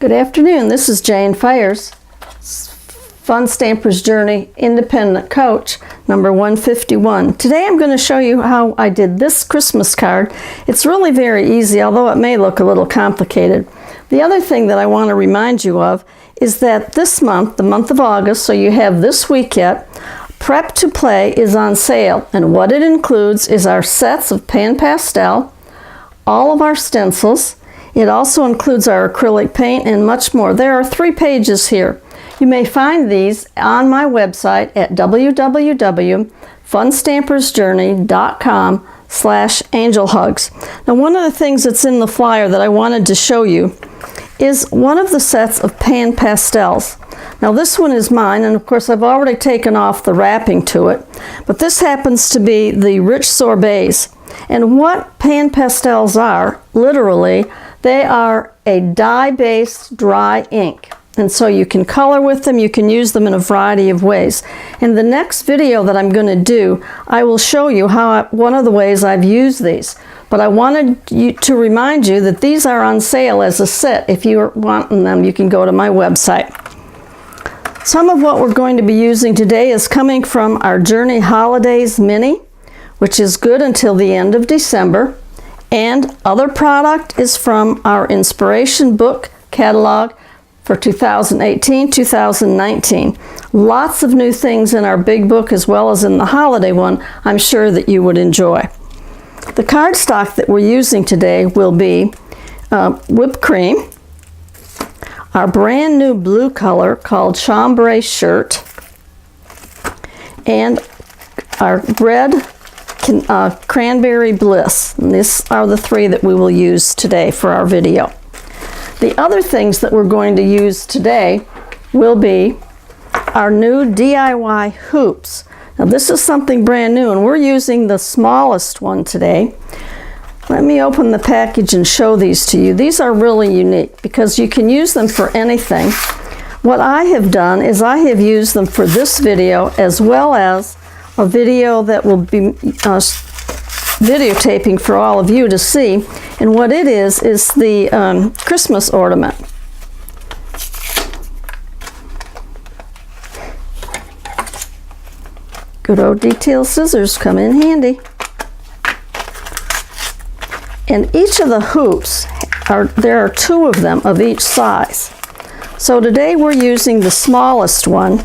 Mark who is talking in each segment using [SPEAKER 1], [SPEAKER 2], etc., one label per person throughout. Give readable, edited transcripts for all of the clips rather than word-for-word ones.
[SPEAKER 1] Good afternoon, this is Jane Fires, Fun Stamper's Journey Independent Coach number 151. Today I'm going to show you how I did this Christmas card. It's really very easy, although it may look a little complicated. The other thing that I want to remind you of is that this month, the month of August, so you have this week yet, Prep to Play is on sale, and what it includes is our sets of pan pastel, all of our stencils. It also includes our acrylic paint and much more. There are 3 pages here. You may find these on my website at www.funstampersjourney.com/angelhugs. Now, one of the things that's in the flyer that I wanted to show you is one of the sets of pan pastels. Now, this one is mine, and of course I've already taken off the wrapping to it, but this happens to be the Rich Sorbets. And what pan pastels are, literally, they are a dye-based dry ink. And so you can color with them, you can use them in a variety of ways. In the next video that I'm going to do, I will show you one of the ways I've used these. But I wanted to remind you that these are on sale as a set. If you're wanting them, you can go to my website. Some of what we're going to be using today is coming from our Journey Holidays Mini, which is good until the end of December. And other product is from our Inspiration Book catalog for 2018-2019. Lots of new things in our big book as well as in the holiday one I'm sure that you would enjoy. The cardstock that we're using today will be whipped cream, our brand new blue color called Chambray Shirt, and our red Cranberry Bliss. And these are the 3 that we will use today for our video. The other things that we're going to use today will be our new DIY hoops. Now, this is something brand new, and we're using the smallest one today. Let me open the package and show these to you. These are really unique because you can use them for anything. What I have done is I have used them for this video as well as a video that will be videotaping for all of you to see. And what it is the Christmas ornament. Good old detail scissors come in handy. And each of the hoops, there are 2 of them of each size. So today we're using the smallest one,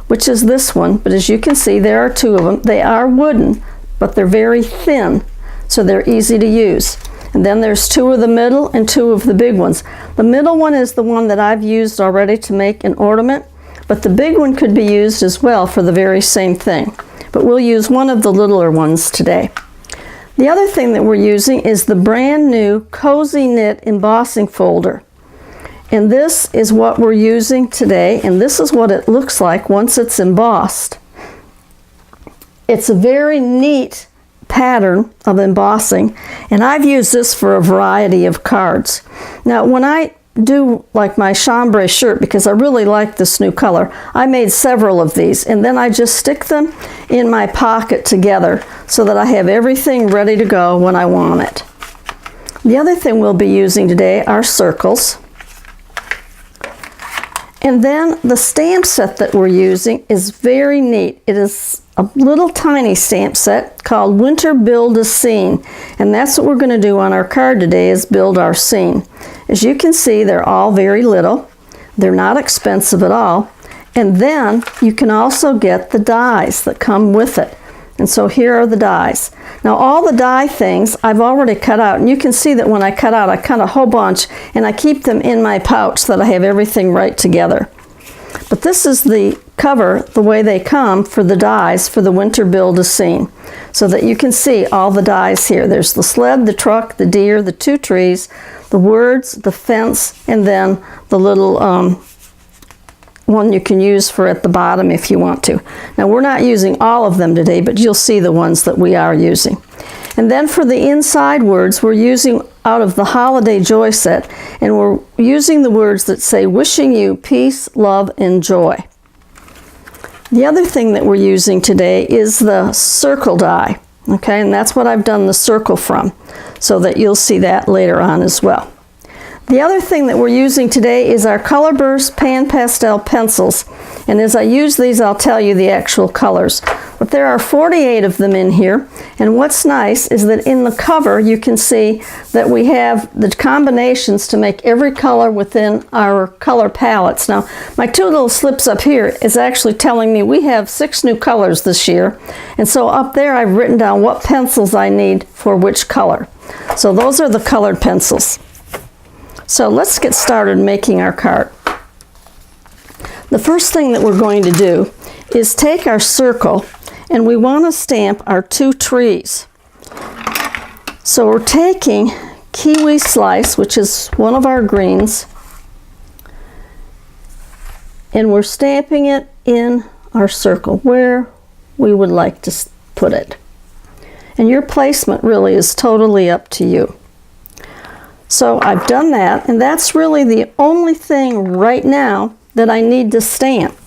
[SPEAKER 1] which is this one, but as you can see there are 2 of them. They are wooden, but they're very thin, so they're easy to use. And then there's 2 of the middle and 2 of the big ones. The middle one is the one that I've used already to make an ornament, but the big one could be used as well for the very same thing. But we'll use one of the littler ones today. The other thing that we're using is the brand new Cozy Knit embossing folder. And this is what we're using today, and this is what it looks like once it's embossed. It's a very neat pattern of embossing, and I've used this for a variety of cards. Now, when I do like my chambray shirt, because I really like this new color, I made several of these, and then I just stick them in my pocket together so that I have everything ready to go when I want it. The other thing we'll be using today are circles. And then the stamp set that we're using is very neat. It is a little tiny stamp set called Winter Build a Scene. And that's what we're going to do on our card today, is build our scene. As you can see, they're all very little. They're not expensive at all. And then you can also get the dies that come with it. And so here are the dies. Now, all the die things I've already cut out, and you can see that when I cut out, I cut a whole bunch, and I keep them in my pouch so that I have everything right together. But this is the cover, the way they come for the dies for the Winter Build a Scene, so that you can see all the dies here. There's the sled, the truck, the deer, the 2 trees, the words, the fence, and then the little one you can use for at the bottom if you want to. Now, we're not using all of them today, but you'll see the ones that we are using. And then for the inside words, we're using out of the Holiday Joy set, and we're using the words that say, wishing you peace, love, and joy. The other thing that we're using today is the circle die. Okay, and that's what I've done the circle from, so that you'll see that later on as well. The other thing that we're using today is our Colorburst Pan Pastel pencils. And as I use these, I'll tell you the actual colors. But there are 48 of them in here. And what's nice is that in the cover, you can see that we have the combinations to make every color within our color palettes. Now, my two little slips up here is actually telling me we have 6 new colors this year. And so up there, I've written down what pencils I need for which color. So those are the colored pencils. So let's get started making our card. The first thing that we're going to do is take our circle, and we want to stamp our 2 trees. So we're taking Kiwi Slice, which is one of our greens, and we're stamping it in our circle where we would like to put it. And your placement really is totally up to you. So I've done that, and that's really the only thing right now that I need to stamp,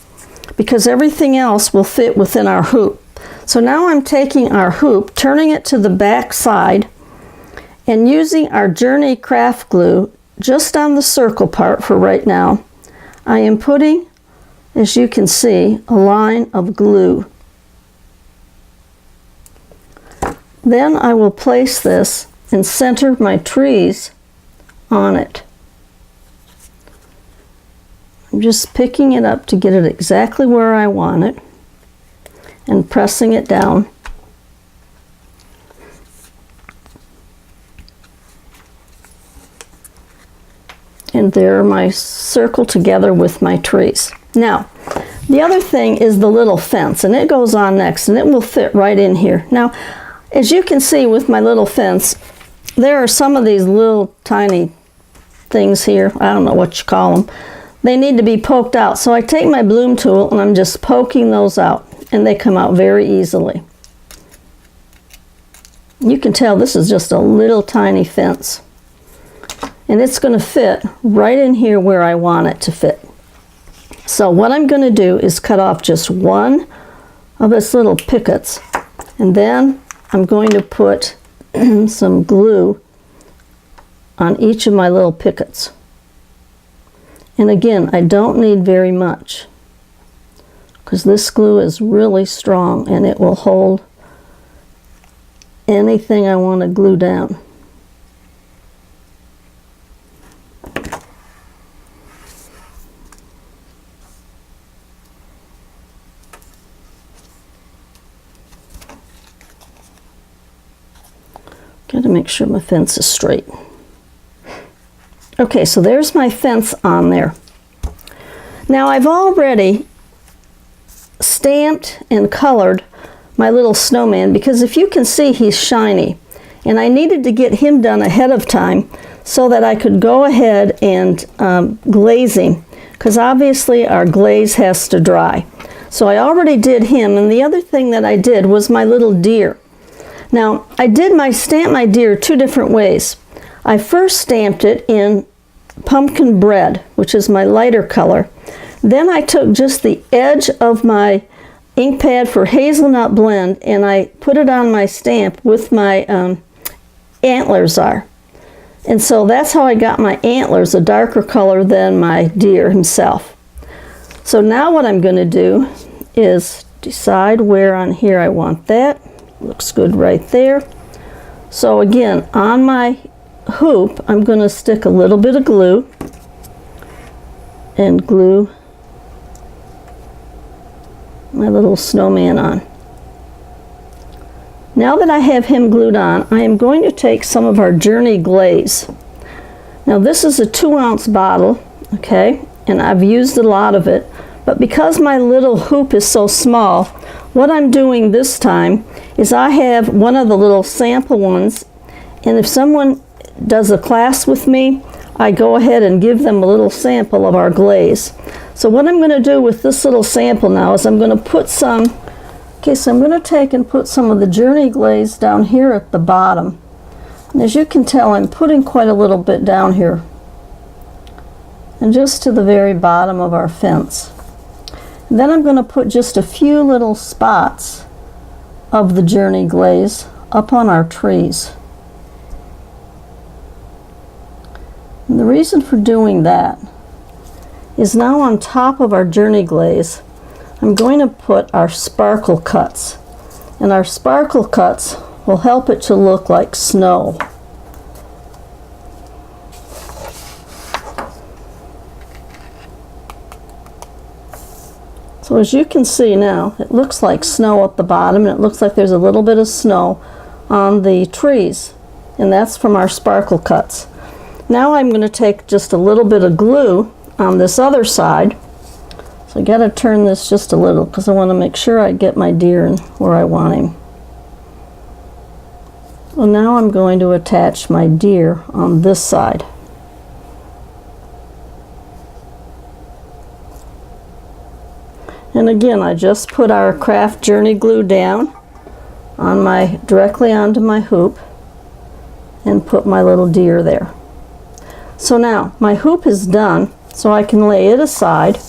[SPEAKER 1] because everything else will fit within our hoop. So now I'm taking our hoop, turning it to the back side, and using our Journey craft glue just on the circle part for right now. I am putting, as you can see, a line of glue. Then I will place this and center my trees on it. I'm just picking it up to get it exactly where I want it and pressing it down. And there are my circle together with my trees. Now, the other thing is the little fence, and it goes on next, and it will fit right in here. Now, as you can see with my little fence, there are some of these little tiny things here, I don't know what you call them. They need to be poked out. So I take my bloom tool and I'm just poking those out, and they come out very easily. You can tell this is just a little tiny fence. And it's going to fit right in here where I want it to fit. So what I'm going to do is cut off just one of its little pickets, and then I'm going to put some glue on each of my little pickets. And again, I don't need very much, because this glue is really strong and it will hold anything I want to glue down. Got to make sure my fence is straight. Okay, so there's my fence on there. Now I've already stamped and colored my little snowman, because if you can see, he's shiny. And I needed to get him done ahead of time so that I could go ahead and glaze him, because obviously our glaze has to dry. So I already did him, and the other thing that I did was my little deer. Now, I did stamp my deer 2 different ways. I first stamped it in pumpkin bread, which is my lighter color. Then I took just the edge of my ink pad for hazelnut blend, and I put it on my stamp with my antlers are. And so that's how I got my antlers, a darker color than my deer himself. So now what I'm going to do is decide where on here I want that. Looks good right there. So again, on my hoop, I'm going to stick a little bit of glue and glue my little snowman on. Now that I have him glued on, I am going to take some of our Journey glaze. Now this is a 2-ounce bottle, okay, and I've used a lot of it, but because my little hoop is so small, what I'm doing this time is I have one of the little sample ones, and if someone does a class with me, I go ahead and give them a little sample of our glaze. So what I'm going to do with this little sample now is I'm going to put some, so I'm going to take and put some of the Journey glaze down here at the bottom. And as you can tell, I'm putting quite a little bit down here, and just to the very bottom of our fence. And then I'm going to put just a few little spots of the Journey glaze up on our trees. And the reason for doing that is now on top of our Journey glaze, I'm going to put our sparkle cuts. And our sparkle cuts will help it to look like snow. So as you can see now, it looks like snow at the bottom, and it looks like there's a little bit of snow on the trees, and that's from our sparkle cuts. Now I'm going to take just a little bit of glue on this other side. So I got to turn this just a little because I want to make sure I get my deer in where I want him. Well, now I'm going to attach my deer on this side. And again, I just put our craft Journey glue down on directly onto my hoop and put my little deer there. So now my hoop is done, so I can lay it aside.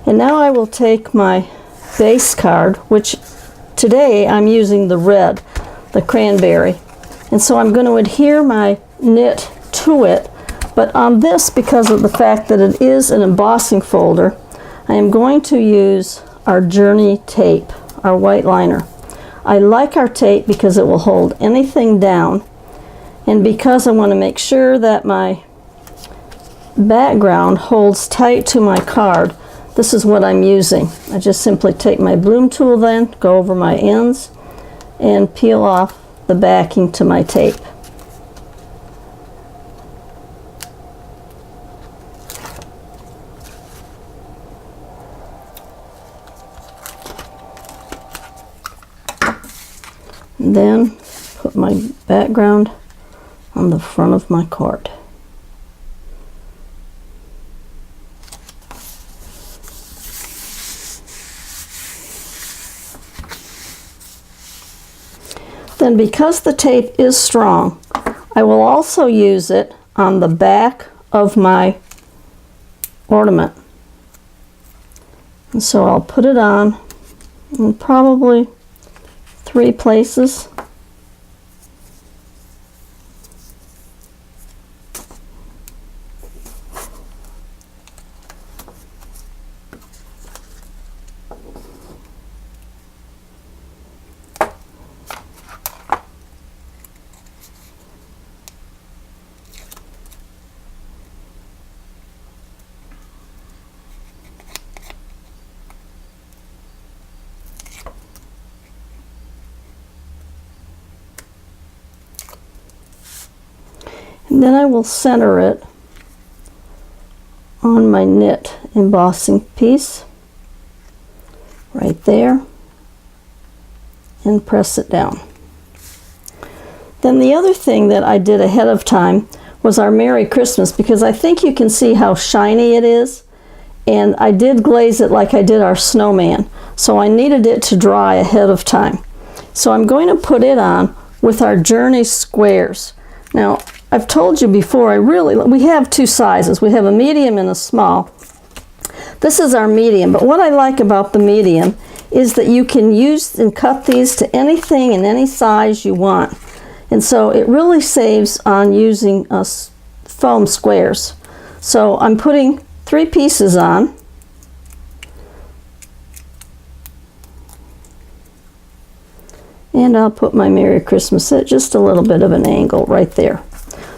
[SPEAKER 1] And now I will take my base card, which today I'm using the red, the cranberry. And so I'm going to adhere my knit to it, but on this, because of the fact that it is an embossing folder, I am going to use our Journey tape, our white liner. I like our tape because it will hold anything down, and because I want to make sure that my background holds tight to my card, this is what I'm using. I just simply take my bloom tool then, go over my ends, and peel off the backing to my tape. And then put my background on the front of my card. Then, because the tape is strong, I will also use it on the back of my ornament. And so I'll put it on in probably 3 places. And then I will center it on my knit embossing piece right there and press it down. Then the other thing that I did ahead of time was our Merry Christmas, because I think you can see how shiny it is, and I did glaze it like I did our snowman, so I needed it to dry ahead of time. So I'm going to put it on with our Journey squares. Now, I've told you before, we have 2 sizes. We have a medium and a small. This is our medium, but what I like about the medium is that you can use and cut these to anything and any size you want. And so it really saves on using foam squares. So I'm putting 3 pieces on. And I'll put my Merry Christmas at just a little bit of an angle right there.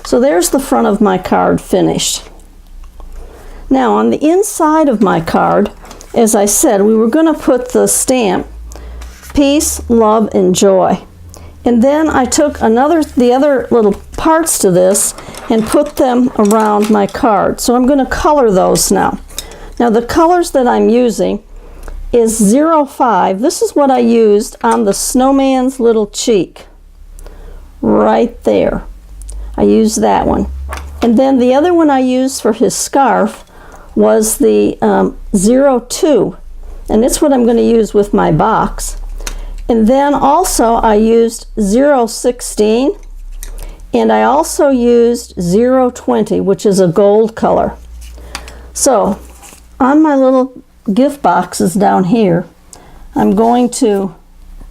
[SPEAKER 1] So there's the front of my card finished. Now on the inside of my card, as I said, we were going to put the stamp, Peace, Love, and Joy. And then I took the other little parts to this and put them around my card. So I'm going to color those now. Now the colors that I'm using is 05. This is what I used on the snowman's little cheek. Right there. I used that one. And then the other one I used for his scarf was the 02. And it's what I'm going to use with my box. And then also I used 016. And I also used 020, which is a gold color. So on my little gift boxes down here, I'm going to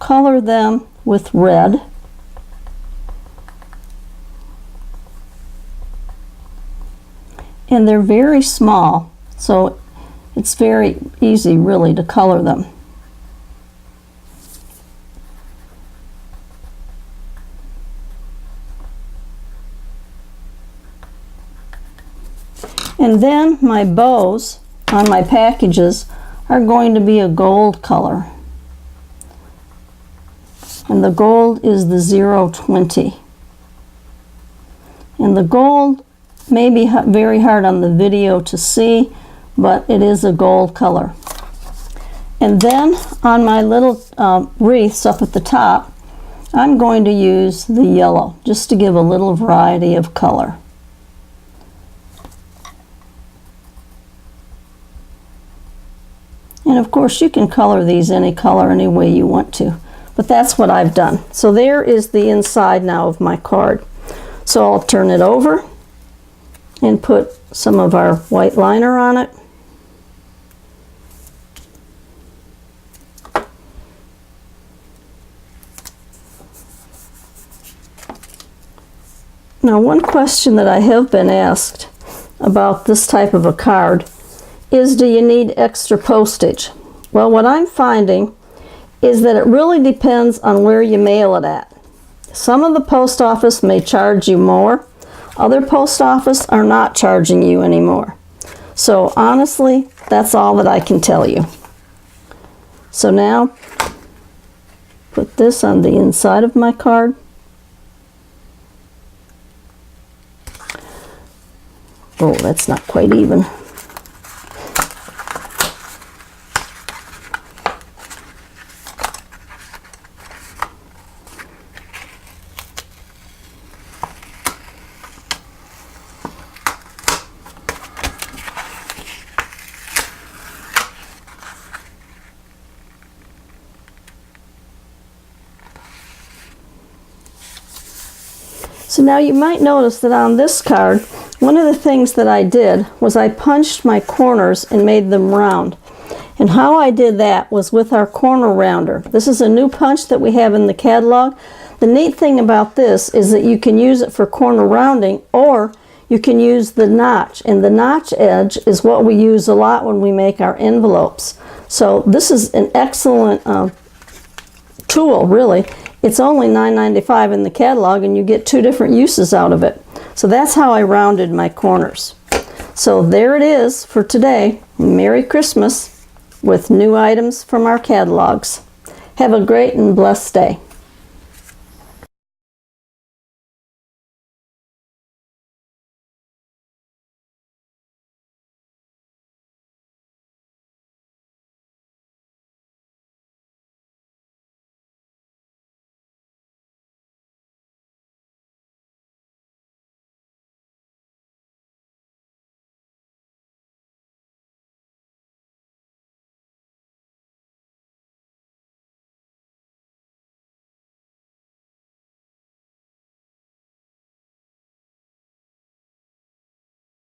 [SPEAKER 1] color them with red. and they're very small, so it's very easy really to color them. And then my bows on my packages are going to be a gold color. And the gold is the 020. And the gold may be very hard on the video to see, but it is a gold color. And then on my little wreaths up at the top, I'm going to use the yellow just to give a little variety of color. And of course you can color these any color any way you want to, but that's what I've done. So there is the inside now of my card. So I'll turn it over and put some of our white liner on it. Now, one question that I have been asked about this type of a card is, do you need extra postage? Well, what I'm finding is that it really depends on where you mail it at. Some of the post office may charge you more. Other post office are not charging you anymore. So honestly, that's all that I can tell you. So now, put this on the inside of my card. Oh, that's not quite even. So now you might notice that on this card, one of the things that I did was I punched my corners and made them round. And how I did that was with our corner rounder. This is a new punch that we have in the catalog. The neat thing about this is that you can use it for corner rounding, or you can use the notch. And the notch edge is what we use a lot when we make our envelopes. So this is an excellent tool, really. It's only $9.95 in the catalog, and you get 2 different uses out of it. So that's how I rounded my corners. So there it is for today. Merry Christmas with new items from our catalogs. Have a great and blessed day.